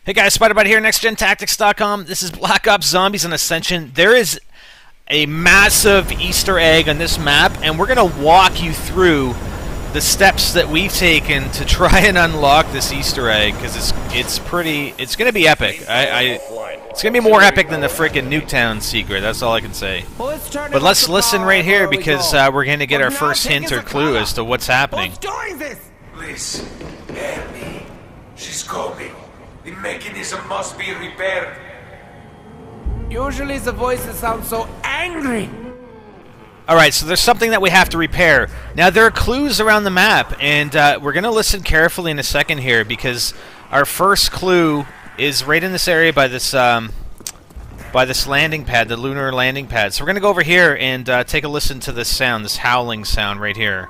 Hey guys, SpiderBite here, NextGenTactics.com. This is Black Ops Zombies on Ascension. There is a massive Easter egg on this map, and we're going to walk you through the steps that we've taken to try and unlock this Easter egg, because it's going to be epic. It's going to be more epic than the frickin' Nuketown secret, that's all I can say. But let's listen right here, because we're going to get our first hint or clue as to what's happening. Please, help me. She's coming. The mechanism must be repaired. Usually the voices sound so angry. Alright, so there's something that we have to repair. Now, there are clues around the map, and we're going to listen carefully in a second here, because our first clue is right in this area by this landing pad, the lunar landing pad. So we're going to go over here and take a listen to this sound, this howling sound right here.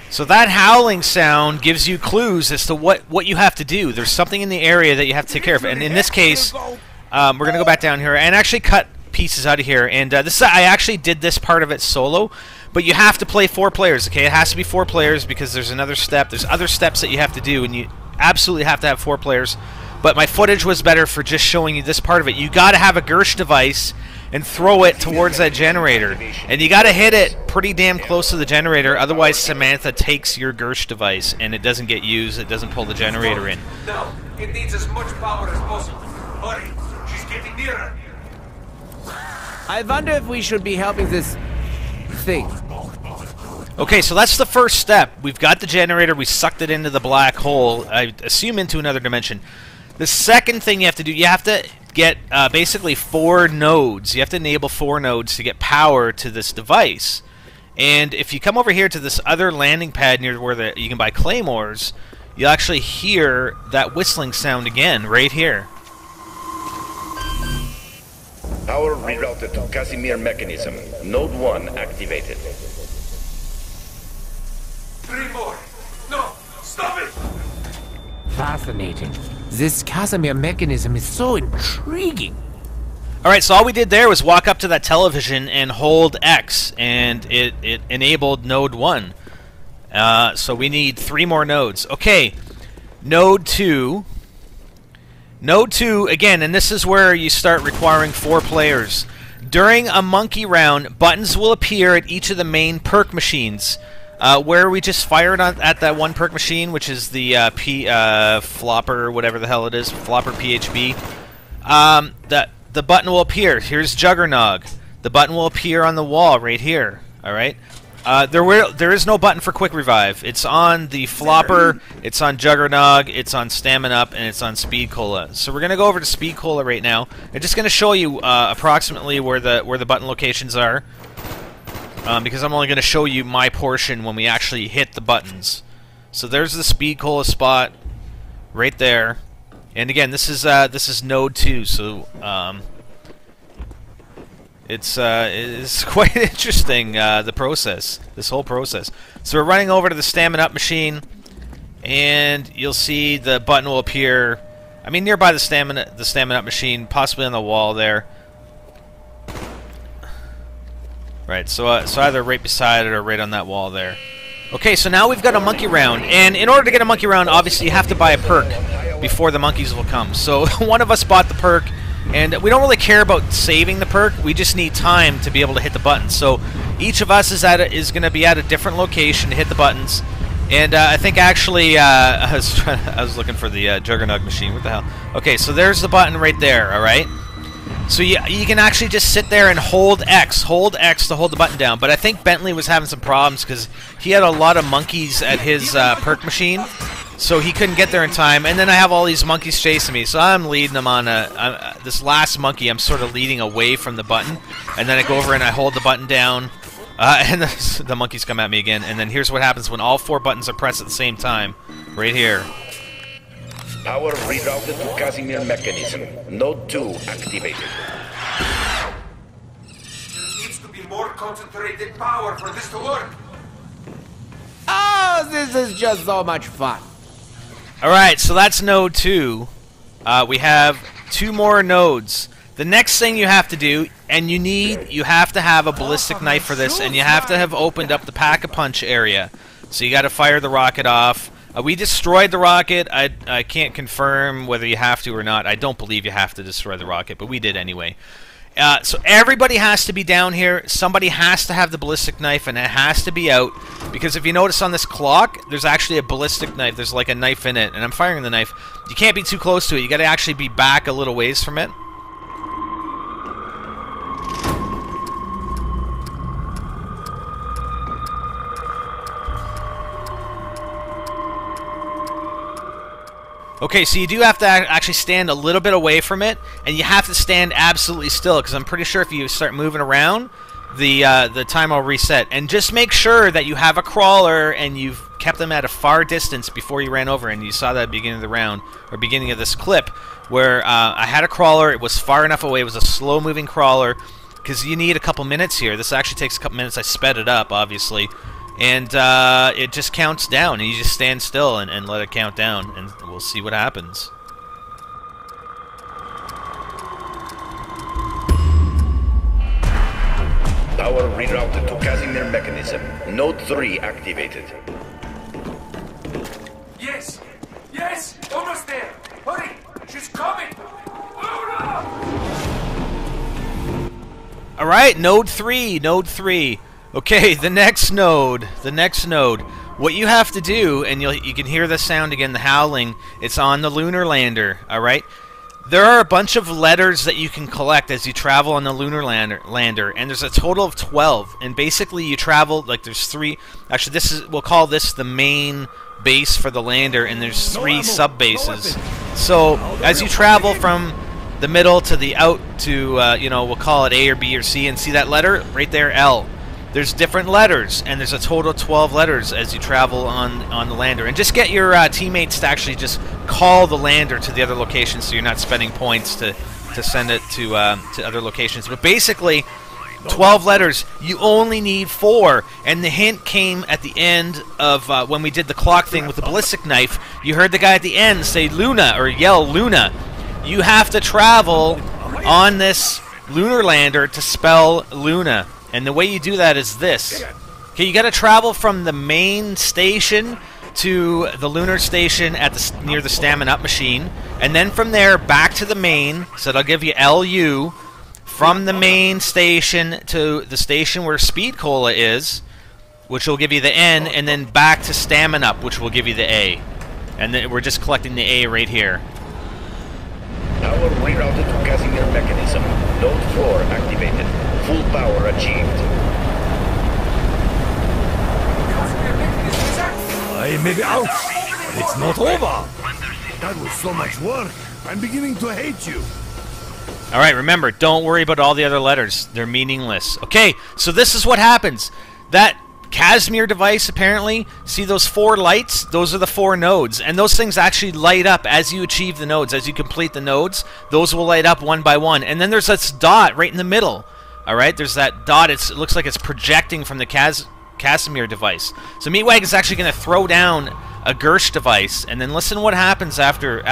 So that howling sound gives you clues as to what you have to do. There's something in the area that you have to take care of. And in this case, we're going to go back down here and actually cut pieces out of here. And I actually did this part of it solo, but you have to play 4 players, okay? It has to be 4 players because there's another step. There's other steps that you have to do, and you absolutely have to have 4 players. But my footage was better for just showing you this part of it. You got to have a Gersh device and throw it towards that generator. And you gotta hit it pretty damn close to the generator, otherwise Samantha takes your Gersh device and it doesn't get used, it doesn't pull the generator in. No, it needs as much power as possible. Hurry, she's getting nearer. I wonder if we should be helping this thing. Okay, so that's the first step. We've got the generator, we sucked it into the black hole, I assume into another dimension. The second thing you have to do, you have to get basically 4 nodes. You have to enable 4 nodes to get power to this device. And if you come over here to this other landing pad near where you can buy claymores, you'll actually hear that whistling sound again right here. Power rerouted to Casimir mechanism. Node 1 activated. 3 more. No, stop it! Fascinating. This Casimir mechanism is so intriguing. Alright, so all we did there was walk up to that television and hold X, and it enabled node 1. So we need 3 more nodes. Okay, node 2. Node 2, again, and this is where you start requiring 4 players. During a monkey round, buttons will appear at each of the main perk machines. Where we just fired at that one perk machine, which is the flopper, whatever the hell it is, flopper PHB. The button will appear. Here's Juggernog. The button will appear on the wall right here. All right. There is no button for quick revive. It's on the flopper. It's on Juggernog. It's on Stamina Up, and it's on Speed Cola. So we're gonna go over to Speed Cola right now. I'm just gonna show you approximately where the button locations are. Because I'm only going to show you my portion when we actually hit the buttons. So there's the Speed Cola spot right there, and again, this is node 2. So it's quite interesting, the process, this whole process. So we're running over to the Stamina Up machine, and you'll see the button will appear. I mean, nearby the Stamina Up machine, possibly on the wall there. Right, so either right beside it or right on that wall there. Okay, so now we've got a monkey round, and in order to get a monkey round, obviously you have to buy a perk before the monkeys will come. So one of us bought the perk, and we don't really care about saving the perk. We just need time to be able to hit the buttons. So each of us is going to be at a different location to hit the buttons. And I think actually I was looking for the Juggernog machine. What the hell? Okay, so there's the button right there. All right. So you can actually just sit there and hold X to hold the button down. But I think Bentley was having some problems because he had a lot of monkeys at his perk machine, so he couldn't get there in time. And then I have all these monkeys chasing me, so I'm leading them on this last monkey. I'm sort of leading away from the button, and then I go over and I hold the button down, and the monkeys come at me again. And then here's what happens when all 4 buttons are pressed at the same time, right here. Power rerouted to Casimir mechanism. Node 2 activated. There needs to be more concentrated power for this to work. Oh, this is just so much fun. Alright, so that's node 2. We have 2 more nodes. The next thing you have to do, and you have to have a ballistic knife for this, and you have to have opened up the pack-a-punch area. So you got to fire the rocket off. We destroyed the rocket. I can't confirm whether you have to or not. I don't believe you have to destroy the rocket, but we did anyway. So everybody has to be down here. Somebody has to have the ballistic knife, and it has to be out. Because if you notice on this clock, there's actually a ballistic knife. There's like a knife in it, and I'm firing the knife. You can't be too close to it. You got to actually be back a little ways from it. Okay, so you do have to actually stand a little bit away from it, and you have to stand absolutely still, because I'm pretty sure if you start moving around, the time will reset. And just make sure that you have a crawler, and you've kept them at a far distance before you ran over, and you saw that at the beginning of the round, or beginning of this clip, where I had a crawler, it was far enough away, it was a slow-moving crawler, because you need a couple minutes here. This actually takes a couple minutes. I sped it up, obviously. And it just counts down, and you just stand still and let it count down, and we'll see what happens. Power rerouted to Casimir mechanism. Node 3 activated. Yes! Yes! Almost there! Hurry! She's coming! Luna! Alright, node 3, node 3. Okay, the next node. What you have to do, and you can hear the sound again, the howling, it's on the lunar lander, alright? There are a bunch of letters that you can collect as you travel on the lunar lander, and there's a total of 12. And basically you travel, like there's 3, actually we'll call this the main base for the lander, and there's 3 sub-bases. So, as you travel from the middle to the out to, you know, we'll call it A or B or C, and see that letter? Right there, L. There's different letters, and there's a total of 12 letters as you travel on the lander. And just get your teammates to actually just call the lander to the other locations, so you're not spending points to send it to other locations. But basically, 12 letters. You only need 4. And the hint came at the end of when we did the clock thing with the ballistic knife. You heard the guy at the end say Luna, or yell Luna. You have to travel on this lunar lander to spell Luna. And the way you do that is this. Okay, you got to travel from the main station to the lunar station at near the Stamina Up machine, and then from there back to the main. So that'll give you LU. From the main station to the station where Speed Cola is, which will give you the N, and then back to Stamina Up, which will give you the A. And then we're just collecting the A right here. Power rerouted to Casimir mechanism. Node 4 activated. Full power achieved. I may be out, but it's not over. That was so much work. I'm beginning to hate you. Alright, remember, don't worry about all the other letters. They're meaningless. Okay, so this is what happens. That Casimir device, apparently, see those 4 lights? Those are the 4 nodes. And those things actually light up as you achieve the nodes. As you complete the nodes, those will light up one by one. And then there's this dot right in the middle. Alright, there's that dot. It looks like it's projecting from the Casimir device. So Meatwag is actually going to throw down a Gersh device, and then listen what happens afterwards. You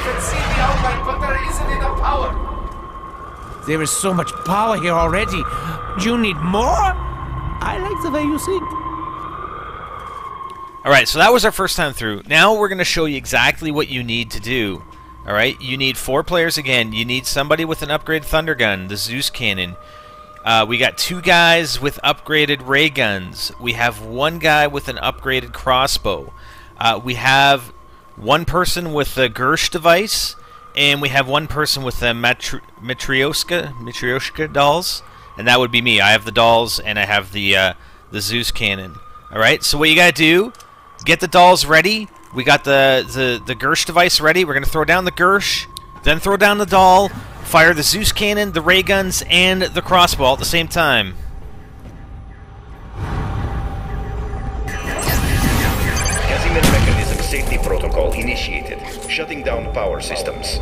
can see the outline, but there isn't enough power. There is so much power here already. Do you need more? I like the way you think. Alright, so that was our first time through. Now we're going to show you exactly what you need to do. Alright, you need 4 players again. You need somebody with an upgraded thunder gun, the Zeus cannon. We got 2 guys with upgraded ray guns. We have 1 guy with an upgraded crossbow. We have 1 person with the Gersh device, and we have 1 person with the Matryoshka dolls, and that would be me. I have the dolls, and I have the Zeus cannon. Alright, so what you gotta do, get the dolls ready. We got the Gersh device ready. We're going to throw down the Gersh, then throw down the doll, fire the Zeus cannon, the ray guns, and the crossbow all at the same time. Casimir mechanism safety protocol initiated. Shutting down power systems.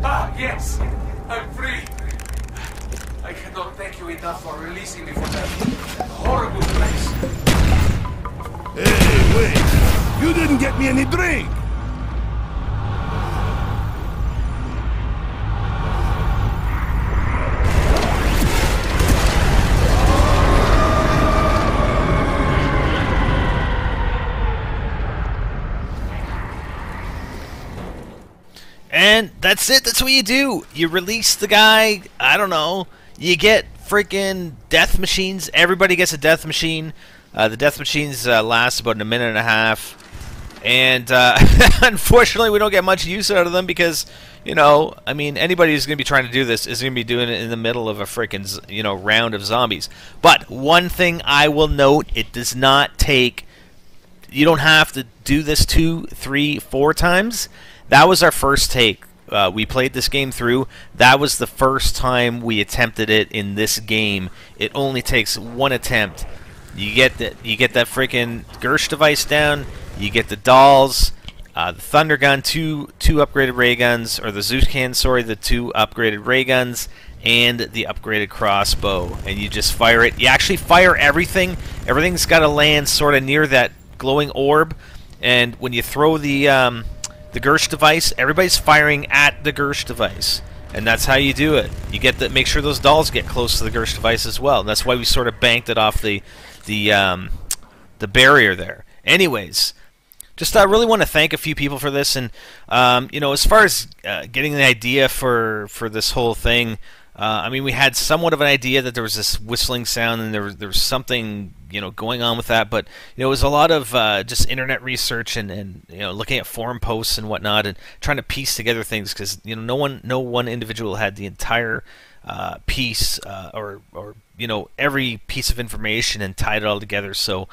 Ah, yes! I'm free! I cannot thank you enough for releasing me from that horrible place. Hey, wait! You didn't get me any drink. And that's it. That's what you do. You release the guy. I don't know. You get freaking death machines. Everybody gets a death machine. The death machines last about a minute and a half. And unfortunately, we don't get much use out of them because, you know, I mean, anybody who's going to be trying to do this is going to be doing it in the middle of a freaking, you know, round of zombies. But one thing I will note, it does not take... You don't have to do this 2, 3, 4 times. That was our first take. We played this game through. That was the first time we attempted it in this game. It only takes one attempt. You get that freaking Gersh device down. You get the dolls, the thunder gun, two upgraded ray guns, or the Zeus can, sorry, the 2 upgraded ray guns, and the upgraded crossbow. And you just fire it. You actually fire everything. Everything's got to land sort of near that glowing orb. And when you throw the Gersh device, everybody's firing at the Gersh device, and that's how you do it. You get make sure those dolls get close to the Gersh device as well. And that's why we sort of banked it off the barrier there. Anyways, just I really want to thank a few people for this, and you know, as far as getting the idea for this whole thing. I mean, we had somewhat of an idea that there was this whistling sound, and there was something, you know, going on with that. But you know, it was a lot of just internet research and you know, looking at forum posts and whatnot, and trying to piece together things, because you know, no one individual had the entire piece or you know, every piece of information and tied it all together. So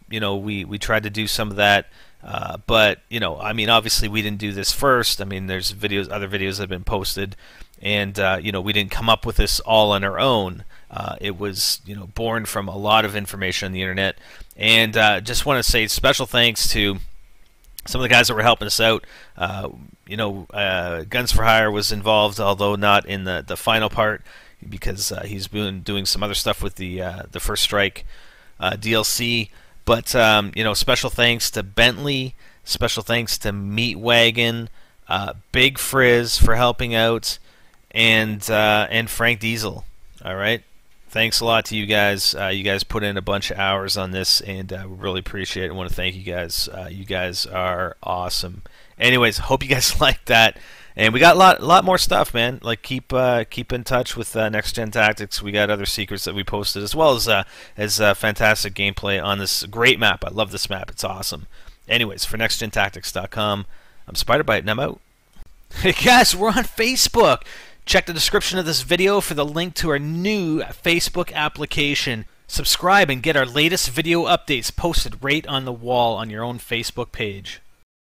you know, we tried to do some of that. But you know, I mean, obviously we didn't do this first. I mean, there's other videos that have been posted. And you know, we didn't come up with this all on our own. It was, you know, born from a lot of information on the internet. And just want to say special thanks to some of the guys that were helping us out. You know, Guns for Hire was involved, although not in the final part, because he's been doing some other stuff with the First Strike DLC. But you know, special thanks to Bentley. Special thanks to Meat Wagon, Big Frizz for helping out. And Frank Diesel. All right, thanks a lot to you guys. You guys put in a bunch of hours on this, and we really appreciate it. I want to thank you guys. You guys are awesome. Anyways, hope you guys like that. And we got a lot more stuff, man. Like keep in touch with Next Gen Tactics. We got other secrets that we posted, as well as fantastic gameplay on this great map. I love this map. It's awesome. Anyways, for nextgentactics.com, I'm Spiderbite, and I'm out. Hey guys, we're on Facebook. Check the description of this video for the link to our new Facebook application. Subscribe and get our latest video updates posted right on the wall on your own Facebook page.